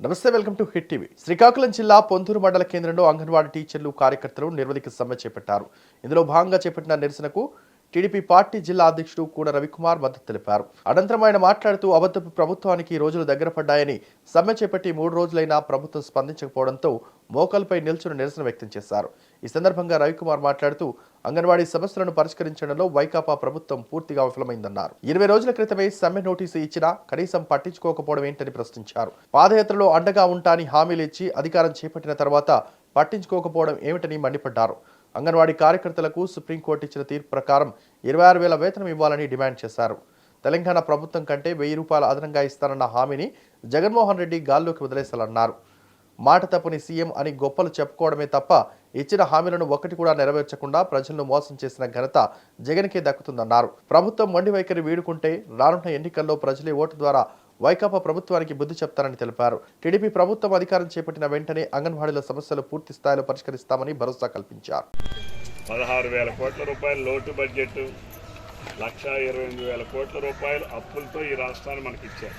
నమస్తే, welcome to hit TV. Srikakulam జిల్లా పొంతూరు మండల కేంద్రంలో అంగన్వాడీ టీచర్లు కార్యకర్తలు నిర్వధిక సమ్మె చేపట్టారు. ఇందులో భాగంగా చేపట్టిన నిరసనకు టీడీపీ పార్టీ జిల్లా అధ్యక్షుడు కూన రవికుమార్ మద్దతు తెలిపారు. అనంతరం ఆయన మాట్లాడుతూ అబద్ధపు ప్రభుత్వానికి రోజులు దగ్గర పడ్డాయని, సమ్మె చేపట్టి 3 రోజులైనా ప్రభుత్వం స్పందించకపోవడంతో మోకాలపై నిల్చుని నిరసన వ్యక్తం చేశారు. ఈ సందర్భంగా రవికుమార్ మాట్లాడుతూ అంగన్వాడీ సమస్యలను పరిష్కరించడంలో వైకాపా ప్రభుత్వం పూర్తిగా విఫలమైందన్నారు. 20 రోజుల క్రితమే సమ్మె నోటీసు ఇచ్చినా కనీసం పట్టించుకోకపోవడం ఏంటని ప్రశ్నించారు. పాదయాత్రలో అండగా ఉంటాని హామీలు ఇచ్చి అధికారం చేపట్టిన తర్వాత పట్టించుకోకపోవడం ఏమిటని మండిపడ్డారు. అంగన్వాడీ కార్యకర్తలకు సుప్రీంకోర్టు ఇచ్చిన తీర్పు ప్రకారం 26,000 వేతనం ఇవ్వాలని డిమాండ్ చేశారు. తెలంగాణ ప్రభుత్వం కంటే 1,000 రూపాయలు అదనంగా ఇస్తానన్న హామీని జగన్మోహన్ రెడ్డి గాల్లోకి వదిలేశారన్నారు. మాట తప్పని సీఎం అని గొప్పలు చెప్పుకోవడమే తప్ప ఇచ్చిన హామీలను ఒక్కటి కూడా నెరవేర్చకుండా ప్రజలను మోసం చేసిన ఘనత జగన్కే దక్కుతుందన్నారు. ప్రభుత్వం మొండి వైఖరి వీడుకుంటే రానున్న ఎన్నికల్లో ప్రజలే ఓటు ద్వారా వైకాపా ప్రభుత్వానికి బుద్ధి చెప్తారని తెలిపారు. టీడీపీ ప్రభుత్వం అధికారం చేపట్టిన వెంటనే అంగన్వాడీల సమస్యలు పూర్తి స్థాయిలో పరిష్కరిస్తామని భరోసా కల్పించారు. 16,000 కోట్ల రూపాయల లోటు బడ్జెట్, 1,28,000 కోట్ల రూపాయలు అప్పులతో ఈ రాష్ట్రాన్ని మనకి ఇచ్చారు.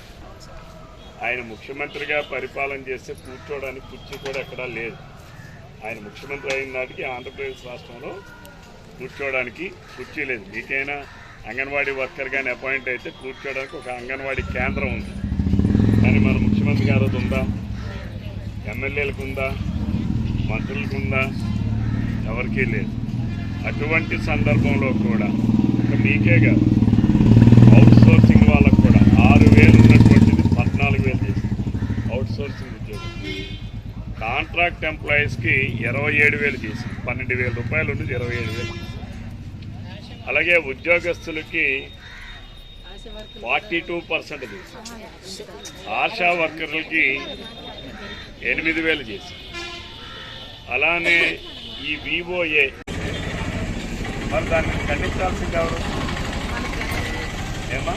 ఆయన ముఖ్యమంత్రిగా పరిపాలన చేస్తే కూర్చోవడానికి కుర్చీ కూడా ఎక్కడా లేదు. ఆయన ముఖ్యమంత్రి అయిన నాటికి ఆంధ్రప్రదేశ్ రాష్ట్రంలో కూర్చోవడానికి కుర్చీ లేదు. మీకైనా అంగన్వాడీ వర్కర్ కానీ అపాయింట్ అయితే కూర్చోవడానికి ఒక అంగన్వాడీ కేంద్రం ఉంది. కానీ మన ముఖ్యమంత్రి గారు ఉందా, ఎమ్మెల్యేలకు ఉందా, మంత్రులకు ఉందా, ఎవరికీ లేదు. అటువంటి సందర్భంలో కూడా మీకే కాదు, అవుట్ సోర్సింగ్ వాళ్ళకు కూడా 6,000 ఉన్నటువంటిది 14,000 చేసింది అవుట్ సోర్సింగ్ ఉద్యోగం. కాంట్రాక్ట్ ఎంప్లాయీస్కి 27,000 చేసింది. 12,000 రూపాయలు ఉండేది 27,000. అలాగే ఉద్యోగస్తులకి 42% చేసింది. ఆశా వర్కర్లకి 8,000 చేసింది. అలానే ఈ విఓఏ మరి దాన్ని ఖండించాల్సింది ఎవరు? ఏమా?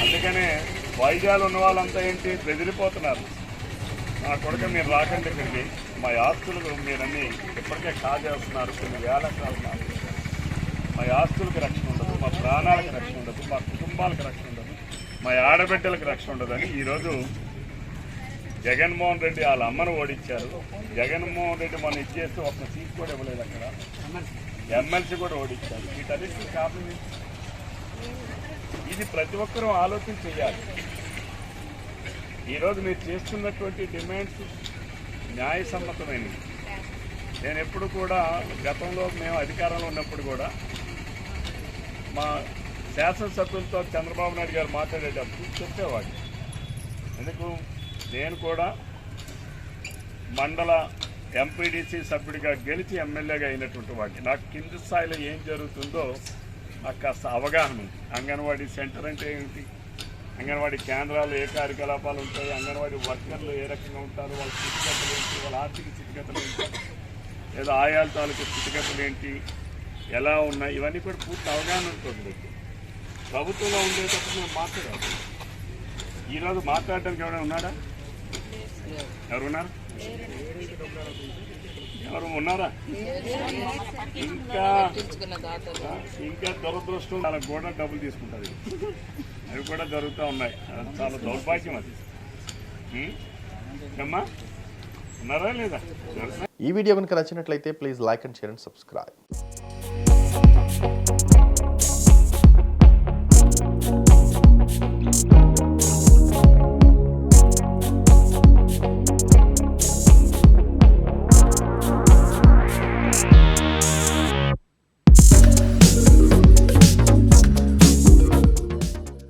అందుకనే వైద్యాలు ఉన్న వాళ్ళంతా ఏంటి బెదిరిపోతున్నారు. నా కొడుకు మీరు రాకండి ఇక్కడికి, మా ఆస్తులు మీరన్నీ ఇప్పటికే కాజేస్తున్నారు, కొన్ని వేల ఎకరాలు. మా ఆస్తులకు రక్షణ ఉండదు, మా ప్రాణాలకు రక్షణ ఉండదు, మా కుటుంబాలకు రక్షణ ఉండదు, మా ఆడబిడ్డలకు రక్షణ ఉండదని ఈరోజు జగన్మోహన్ రెడ్డి వాళ్ళ అమ్మను ఓడించారు. జగన్మోహన్ రెడ్డి మనం ఇచ్చేస్తే ఒక్క సీట్ కూడా ఇవ్వలేదు. అక్కడ ఎమ్మెల్సీ కూడా ఓడించారు. వీటన్నిటికీ కారణం ఇది ప్రతి ఒక్కరూ ఆలోచన చేయాలి. ఈరోజు మీరు చేస్తున్నటువంటి డిమాండ్స్ న్యాయసమ్మతమైనవి. నేను ఎప్పుడు కూడా గతంలో మేము అధికారంలో ఉన్నప్పుడు కూడా మా శాసనసభ్యులతో చంద్రబాబు నాయుడు గారు మాట్లాడేటప్పుడు చెప్పేవాడు. ఎందుకు నేను కూడా మండల ఎంపీడీసీ సభ్యుడిగా గెలిచి ఎమ్మెల్యేగా అయినటువంటి వాడిని. నాకు కింది స్థాయిలో ఏం జరుగుతుందో నాకు కాస్త అవగాహన ఉంది. అంగన్వాడీ సెంటర్ అంటే ఏంటి, అంగన్వాడీ కేంద్రాలు ఏ కార్యకలాపాలు ఉంటాయి, అంగన్వాడీ వర్కర్లు ఏ రకంగా ఉంటారు, వాళ్ళ స్థితిగతులు ఏంటి, వాళ్ళ ఆర్థిక స్థితిగతులు ఏంటి, లేదా ఆయాల తాలూకు స్థితిగతులు ఏంటి, ఎలా ఉన్నాయి, ఇవన్నీ కూడా పూర్తి అవగాహన ఉంటుంది. ప్రభుత్వంలో ఉండేటప్పుడు మేము మాట్లాడాలి. ఈరోజు మాట్లాడడానికి ఎవరైనా ఉన్నాడా? ఎవరు ఉన్నారు? ఎవరు ఉన్నారా? ఇంకా దురదృష్టం వాళ్ళకి కూడా డబ్బులు తీసుకుంటారు. అవి కూడా జరుగుతూ ఉన్నాయి. చాలా దౌర్భాగ్యం అది. అమ్మా ఉన్నారా లేదా? ఈ వీడియో కనుక నచ్చినట్లయితే please like and share and subscribe.